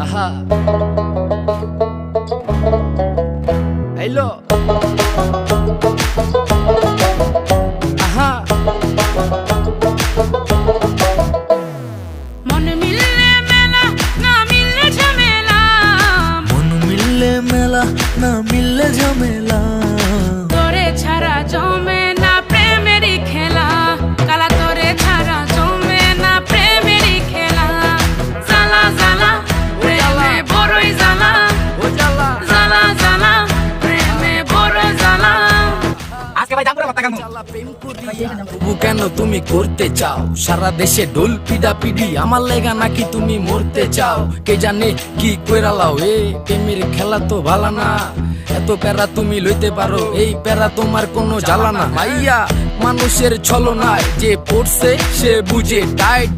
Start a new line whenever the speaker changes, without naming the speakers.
আহা হ্যালো আহা
মন মিললে মেলা না মিললে ঝামেলা,
মন মিললে মেলা না মিললে ঝামেলা,
তোরে ছাড়া জমে না প্রেমেরই খেলা, কালা তোরে ছাড়া জমে না প্রেমেরই খেলা। জ্বালা জ্বালা প্রেমে বড়ই জ্বালা,
ও জ্বালা
জ্বালা জ্বালা প্রেমে বড় জ্বালা।
তবু কেন তুমি করতে চাও সারা দেশে ঢোল পিডা পিডি, আমার লেগা নাকি তুমি মরতে চাও? কে জানে কি কইরা লাও, এ প্রেমের খেলা তো ভালো না, এত প্যারা তুমি লইতে পারো, এই প্যারা তোমার কোনো জ্বালা না। মাইয়া মানুষের ছলনায় যে পড়ছে সে বুঝে টাইট